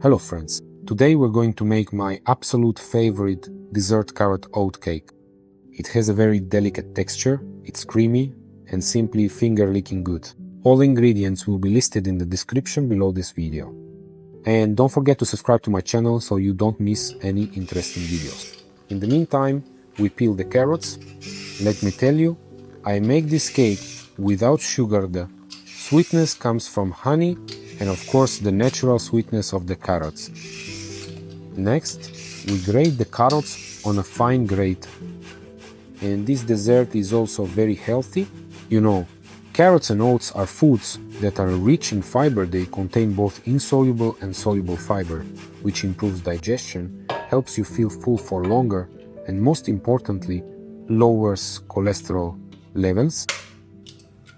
Hello friends, today we're going to make my absolute favorite dessert carrot oat cake. It has a very delicate texture, it's creamy and simply finger-licking good. All ingredients will be listed in the description below this video. And don't forget to subscribe to my channel so you don't miss any interesting videos. In the meantime, we peel the carrots. Let me tell you, I make this cake without sugar. The sweetness comes from honey and of course the natural sweetness of the carrots. Next, we grate the carrots on a fine grate. And this dessert is also very healthy. You know, carrots and oats are foods that are rich in fiber. They contain both insoluble and soluble fiber, which improves digestion, helps you feel full for longer, and most importantly, lowers cholesterol levels.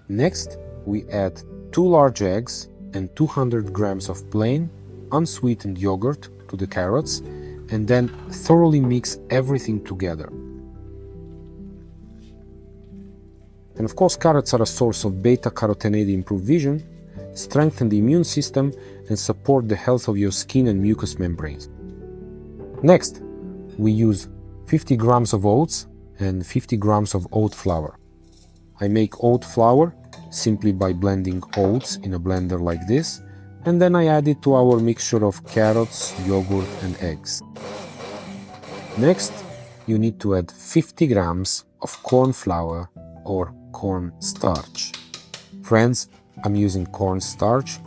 Next, we add 2 large eggs and 200 grams of plain, unsweetened yogurt to the carrots, and then thoroughly mix everything together. And of course, carrots are a source of beta-carotene, improve vision, strengthen the immune system, and support the health of your skin and mucous membranes. Next, we use 50 grams of oats and 50 grams of oat flour. I make oat flour simply by blending oats in a blender like this, and then I add it to our mixture of carrots, yogurt and eggs. Next, you need to add 50 grams of corn flour or cornstarch. Friends, I'm using cornstarch.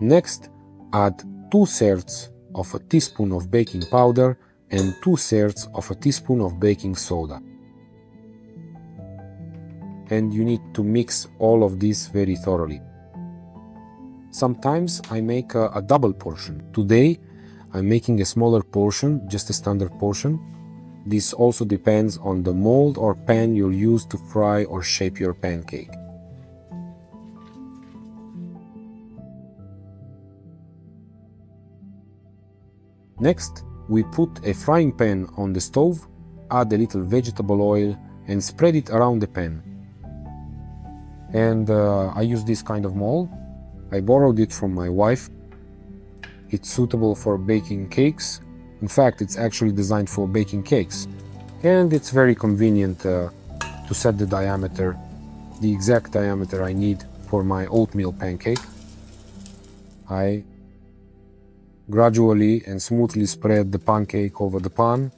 Next, add 2/3 of a teaspoon of baking powder and 2/3 of a teaspoon of baking soda. And you need to mix all of this very thoroughly. Sometimes I make a double portion. Today I'm making a smaller portion, just a standard portion. This also depends on the mold or pan you'll use to fry or shape your pancake. Next, we put a frying pan on the stove, add a little vegetable oil and spread it around the pan. And I use this kind of mold. I borrowed it from my wife. It's suitable for baking cakes. In fact, it's actually designed for baking cakes. And it's very convenient to set the diameter, the exact diameter I need for my oatmeal pancake. I gradually and smoothly spread the pancake over the pan.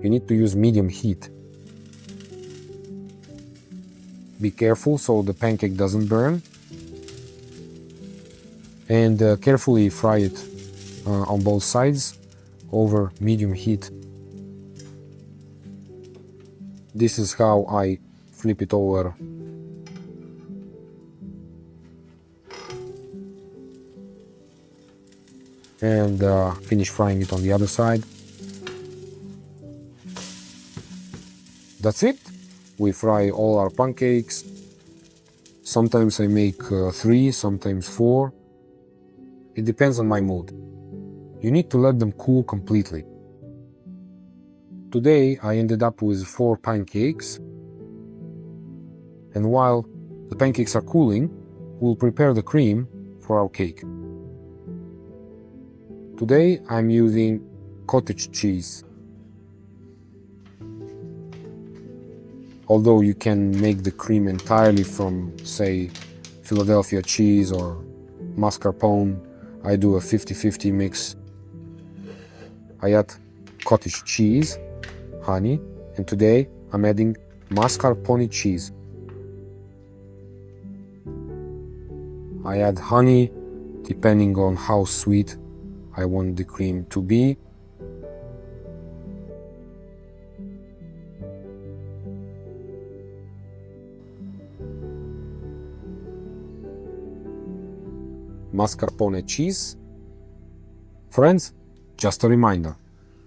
You need to use medium heat. Be careful so the pancake doesn't burn. And carefully fry it on both sides over medium heat. This is how I flip it over. And finish frying it on the other side. That's it. We fry all our pancakes. Sometimes I make 3, sometimes 4. It depends on my mood. You need to let them cool completely. Today I ended up with 4 pancakes. And while the pancakes are cooling, we'll prepare the cream for our cake. Today I'm using cottage cheese. Although you can make the cream entirely from, say, Philadelphia cheese or mascarpone, I do a 50-50 mix. I add cottage cheese, honey, and today I'm adding mascarpone cheese. I add honey depending on how sweet I want the cream to be. Mascarpone cheese. Friends, just a reminder,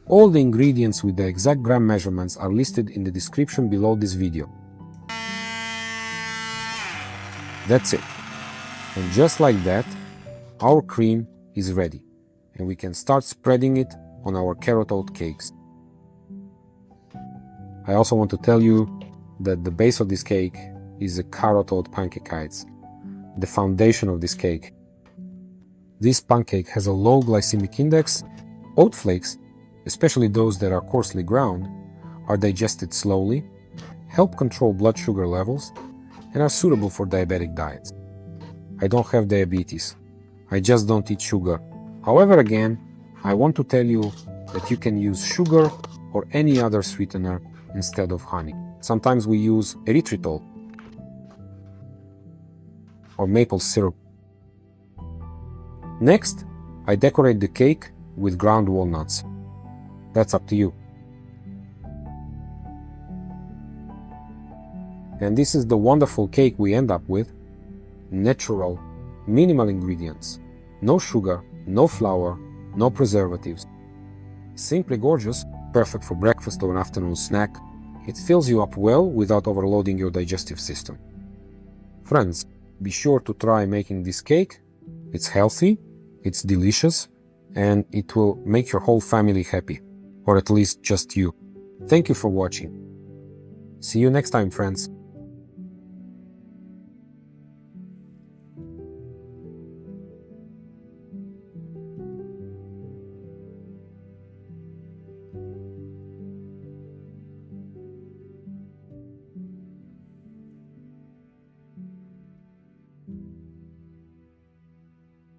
all the ingredients with the exact gram measurements are listed in the description below this video. That's it. And just like that, our cream is ready, and we can start spreading it on our carrot oat cakes. I also want to tell you that the base of this cake is a carrot oat pancakeized, the foundation of this cake. This pancake has a low glycemic index. Oat flakes, especially those that are coarsely ground, are digested slowly, help control blood sugar levels, and are suitable for diabetic diets. I don't have diabetes. I just don't eat sugar. However, again, I want to tell you that you can use sugar or any other sweetener instead of honey. Sometimes we use erythritol or maple syrup. Next, I decorate the cake with ground walnuts. That's up to you. And this is the wonderful cake we end up with. Natural, minimal ingredients. No sugar, no flour, no preservatives. Simply gorgeous, perfect for breakfast or an afternoon snack. It fills you up well without overloading your digestive system. Friends, be sure to try making this cake. It's healthy, it's delicious, and it will make your whole family happy, or at least just you. Thank you for watching. See you next time, friends.